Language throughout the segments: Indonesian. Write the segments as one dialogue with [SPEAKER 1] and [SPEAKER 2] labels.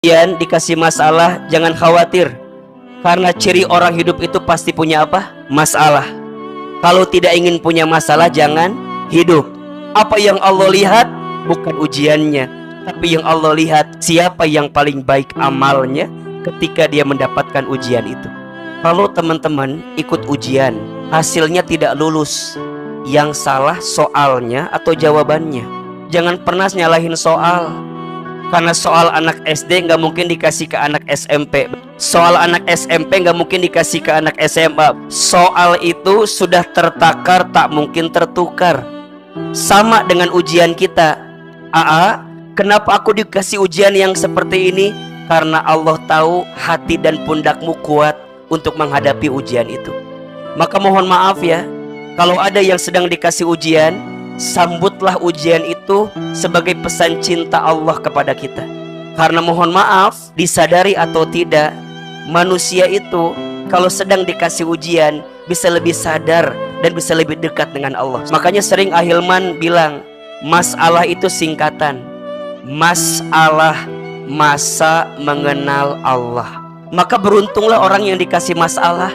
[SPEAKER 1] dikasih masalah, jangan khawatir. Karena ciri orang hidup itu pasti punya apa? Masalah. Kalau tidak ingin punya masalah, jangan hidup. Apa yang Allah lihat bukan ujiannya, tapi yang Allah lihat siapa yang paling baik amalnya ketika dia mendapatkan ujian itu. Kalau teman-teman ikut ujian, hasilnya tidak lulus, yang salah soalnya atau jawabannya. Jangan pernah nyalahin soal. Karena soal anak SD nggak mungkin dikasih ke anak SMP. Soal anak SMP nggak mungkin dikasih ke anak SMA. Soal itu sudah tertakar, tak mungkin tertukar. Sama dengan ujian kita. Kenapa aku dikasih ujian yang seperti ini? Karena Allah tahu hati dan pundakmu kuat untuk menghadapi ujian itu. Maka mohon maaf ya, kalau ada yang sedang dikasih ujian, sambutlah ujian itu sebagai pesan cinta Allah kepada kita. Karena mohon maaf, disadari atau tidak, manusia itu kalau sedang dikasih ujian bisa lebih sadar dan bisa lebih dekat dengan Allah. Makanya sering Ahilman bilang, masalah itu singkatan. Masalah, masa mengenal Allah. Maka beruntunglah orang yang dikasih masalah,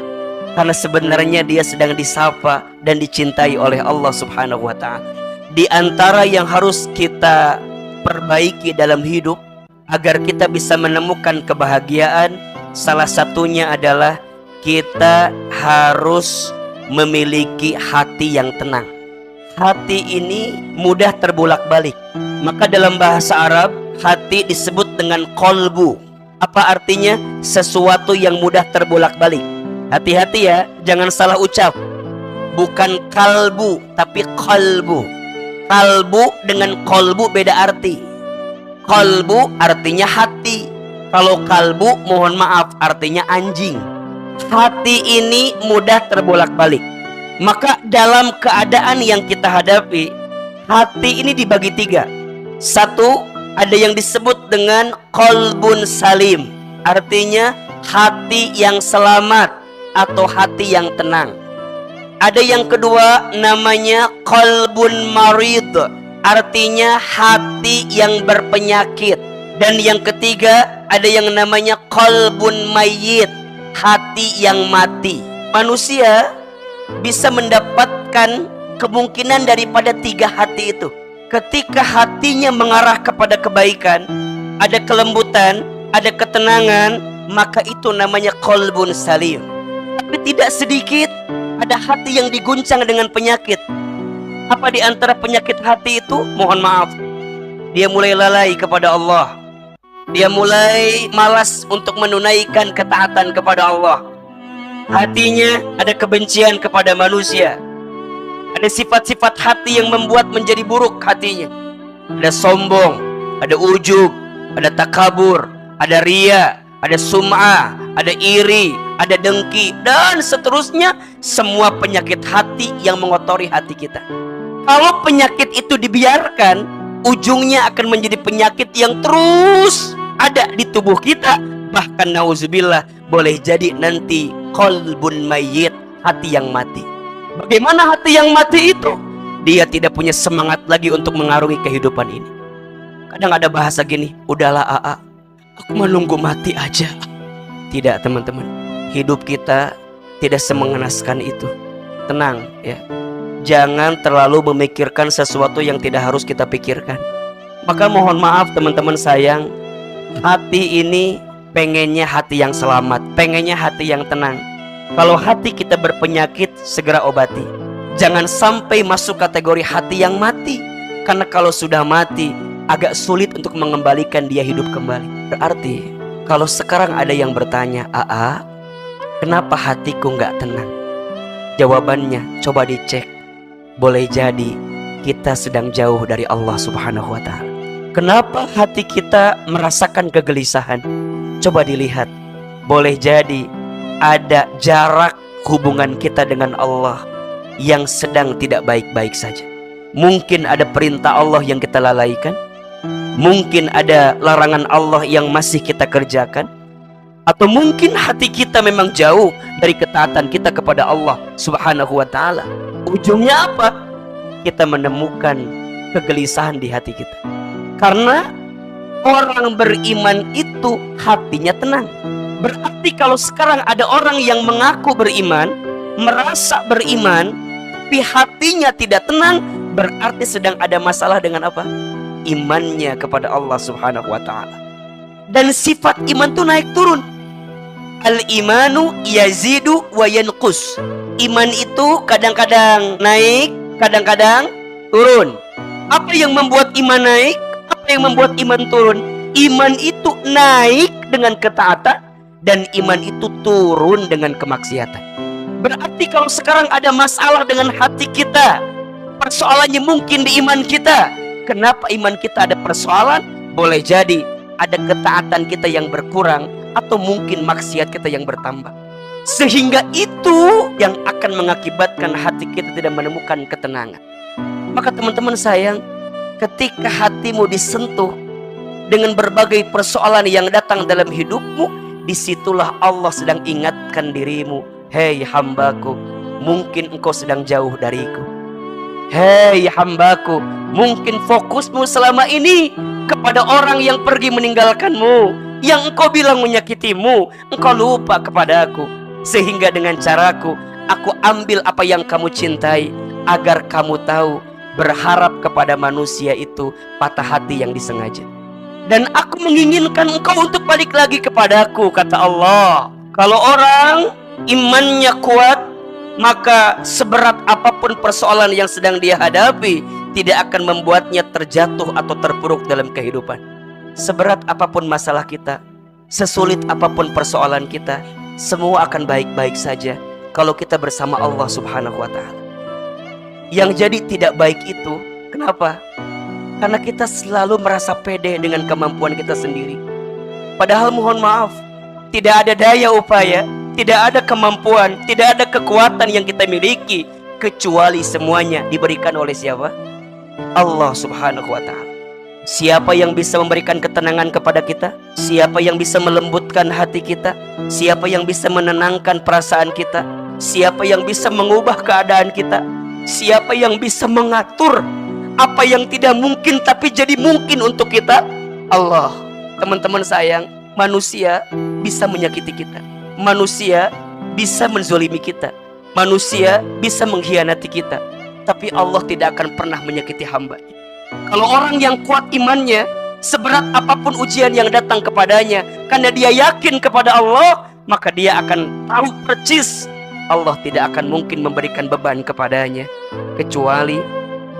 [SPEAKER 1] karena sebenarnya dia sedang disapa dan dicintai oleh Allah Subhanahu wa ta'ala. Di antara yang harus kita perbaiki dalam hidup agar kita bisa menemukan kebahagiaan, salah satunya adalah kita harus memiliki hati yang tenang. Hati ini mudah terbolak-balik. Maka dalam bahasa Arab, hati disebut dengan kolbu. Apa artinya? Sesuatu yang mudah terbolak-balik. Hati-hati ya, jangan salah ucap. Bukan kalbu, tapi kolbu. Kalbu dengan kolbu beda arti. Kolbu artinya hati. Kalau kalbu, mohon maaf, artinya anjing. Hati ini mudah terbolak-balik. Maka dalam keadaan yang kita hadapi, hati ini dibagi tiga. Satu, ada yang disebut dengan kolbun salim. Artinya hati yang selamat atau hati yang tenang. Ada yang kedua namanya qalbun marid, artinya hati yang berpenyakit. Dan yang ketiga ada yang namanya qalbun mayyit, hati yang mati. Manusia bisa mendapatkan kemungkinan daripada tiga hati itu. Ketika hatinya mengarah kepada kebaikan, ada kelembutan, ada ketenangan, maka itu namanya qalbun salim. Tapi tidak sedikit ada hati yang diguncang dengan penyakit. Apa di antara penyakit hati itu? Mohon maaf, dia mulai lalai kepada Allah. Dia mulai malas untuk menunaikan ketaatan kepada Allah. Hatinya ada kebencian kepada manusia. Ada sifat-sifat hati yang membuat menjadi buruk hatinya. Ada sombong, ada ujub, ada takabur, ada riya, ada sum'ah, ada iri, ada dengki, dan seterusnya. Semua penyakit hati yang mengotori hati kita. Kalau penyakit itu dibiarkan, ujungnya akan menjadi penyakit yang terus ada di tubuh kita. Bahkan nauzubillah, boleh jadi nanti qalbun mayyit, hati yang mati. Bagaimana hati yang mati itu? Dia tidak punya semangat lagi untuk mengarungi kehidupan ini. Kadang ada bahasa gini, udahlah aku menunggu mati aja. Tidak teman-teman, hidup kita tidak semengenaskan itu. Tenang ya, jangan terlalu memikirkan sesuatu yang tidak harus kita pikirkan. Maka mohon maaf teman-teman sayang, hati ini pengennya hati yang selamat, pengennya hati yang tenang. Kalau hati kita berpenyakit, segera obati. Jangan sampai masuk kategori hati yang mati. Karena kalau sudah mati, agak sulit untuk mengembalikan dia hidup kembali. Berarti kalau sekarang ada yang bertanya, kenapa hatiku nggak tenang? Jawabannya coba dicek. Boleh jadi kita sedang jauh dari Allah Subhanahu wa ta'ala. Kenapa hati kita merasakan kegelisahan? Coba dilihat. Boleh jadi ada jarak hubungan kita dengan Allah yang sedang tidak baik-baik saja. Mungkin ada perintah Allah yang kita lalaikan. Mungkin ada larangan Allah yang masih kita kerjakan. Atau mungkin hati kita memang jauh dari ketaatan kita kepada Allah Subhanahu wa ta'ala. Ujungnya apa? Kita menemukan kegelisahan di hati kita. Karena Orang beriman itu hatinya tenang. Berarti kalau sekarang ada orang yang mengaku beriman, merasa beriman, tapi hatinya tidak tenang, berarti sedang ada masalah dengan apa? Imannya kepada Allah Subhanahu wa ta'ala. Dan sifat iman itu naik turun. Al-imanu yazidu wa yanqus. Iman itu kadang-kadang naik, kadang-kadang turun. Apa yang membuat iman naik? Apa yang membuat iman turun? Iman itu naik dengan ketaatan, dan iman itu turun dengan kemaksiatan. Berarti kalau sekarang ada masalah dengan hati kita, persoalannya mungkin di iman kita. Kenapa iman kita ada persoalan? Boleh jadi ada ketaatan kita yang berkurang, atau mungkin maksiat kita yang bertambah. Sehingga itu yang akan mengakibatkan hati kita tidak menemukan ketenangan. Maka teman-teman sayang, ketika hatimu disentuh dengan berbagai persoalan yang datang dalam hidupmu, disitulah Allah sedang ingatkan dirimu, hei hambaku, mungkin engkau sedang jauh dariku. Hei hambaku, mungkin fokusmu selama ini kepada orang yang pergi meninggalkanmu, yang engkau bilang menyakitimu, engkau lupa kepadaku. Sehingga dengan caraku, aku ambil apa yang kamu cintai, agar kamu tahu, berharap kepada manusia itu patah hati yang disengaja. Dan aku menginginkan engkau untuk balik lagi kepadaku, kata Allah. Kalau orang imannya kuat, maka seberat apapun persoalan yang sedang dia hadapi, tidak akan membuatnya terjatuh atau terpuruk dalam kehidupan. Seberat apapun masalah kita, sesulit apapun persoalan kita, semua akan baik-baik saja kalau kita bersama Allah Subhanahu wa ta'ala. Yang jadi tidak baik itu, kenapa? Karena kita selalu merasa pede dengan kemampuan kita sendiri. Padahal mohon maaf, tidak ada daya upaya, tidak ada kemampuan, tidak ada kekuatan yang kita miliki, kecuali semuanya diberikan oleh siapa? Allah Subhanahu wa ta'ala. Siapa yang bisa memberikan ketenangan kepada kita? Siapa yang bisa melembutkan hati kita? Siapa yang bisa menenangkan perasaan kita? Siapa yang bisa mengubah keadaan kita? Siapa yang bisa mengatur apa yang tidak mungkin tapi jadi mungkin untuk kita? Allah. Teman-teman sayang, manusia bisa menyakiti kita, manusia bisa menzolimi kita, manusia bisa mengkhianati kita, tapi Allah tidak akan pernah menyakiti hamba-Nya. Kalau orang yang kuat imannya, seberat apapun ujian yang datang kepadanya, karena dia yakin kepada Allah, maka dia akan tahu percis Allah tidak akan mungkin memberikan beban kepadanya, kecuali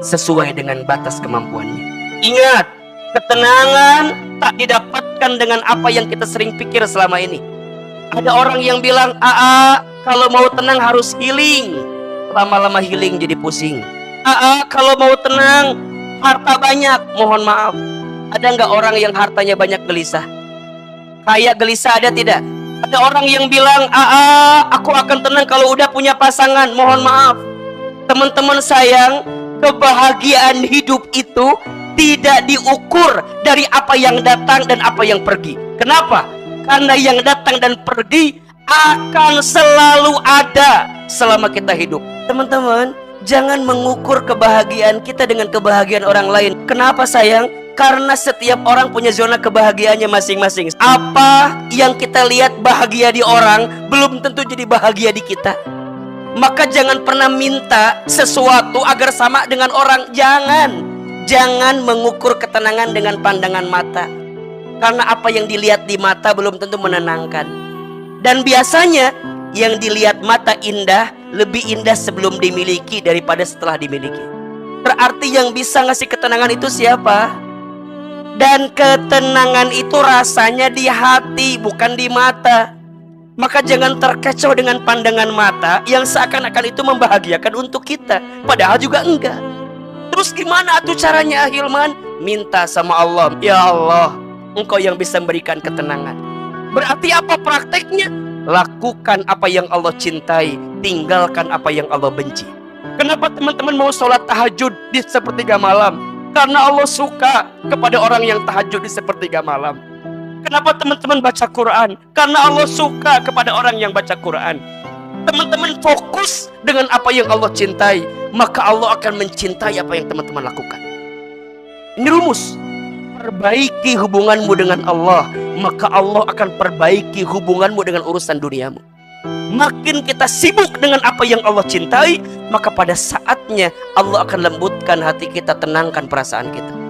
[SPEAKER 1] sesuai dengan batas kemampuannya. Ingat, ketenangan tak didapatkan dengan apa yang kita sering pikir selama ini. Ada orang yang bilang, kalau mau tenang harus healing. Lama-lama healing jadi pusing. Kalau mau tenang harta banyak. Mohon maaf, ada nggak orang yang hartanya banyak gelisah? Kayak gelisah ada tidak? Ada orang yang bilang, aku akan tenang kalau udah punya pasangan. Mohon maaf, teman-teman sayang, kebahagiaan hidup itu tidak diukur dari apa yang datang dan apa yang pergi. Kenapa? Karena yang datang dan pergi akan selalu ada selama kita hidup. Teman-teman, jangan mengukur kebahagiaan kita dengan kebahagiaan orang lain. Kenapa sayang? Karena setiap orang punya zona kebahagiaannya masing-masing. Apa yang kita lihat bahagia di orang belum tentu jadi bahagia di kita. Maka jangan pernah minta sesuatu agar sama dengan orang. Jangan mengukur ketenangan dengan pandangan mata. Karena apa yang dilihat di mata belum tentu menenangkan. Dan biasanya yang dilihat mata indah, lebih indah sebelum dimiliki daripada setelah dimiliki. Berarti yang bisa ngasih ketenangan itu siapa? Dan ketenangan itu rasanya di hati, bukan di mata. Maka jangan terkecoh dengan pandangan mata yang seakan-akan itu membahagiakan untuk kita, padahal juga enggak. Terus gimana tuh caranya, Hilman? Minta sama Allah, ya Allah, Engkau yang bisa memberikan ketenangan. Berarti apa prakteknya? Lakukan apa yang Allah cintai, tinggalkan apa yang Allah benci. Kenapa teman-teman mau sholat tahajud di sepertiga malam? Karena Allah suka kepada orang yang tahajud di sepertiga malam. Kenapa teman-teman baca Quran? Karena Allah suka kepada orang yang baca Quran. Teman-teman fokus dengan apa yang Allah cintai, maka Allah akan mencintai apa yang teman-teman lakukan. Ini rumus. perbaiki hubunganmu dengan Allah, maka Allah akan perbaiki hubunganmu dengan urusan duniamu. Makin kita sibuk dengan apa yang Allah cintai, maka pada saatnya Allah akan lembutkan hati kita, tenangkan perasaan kita.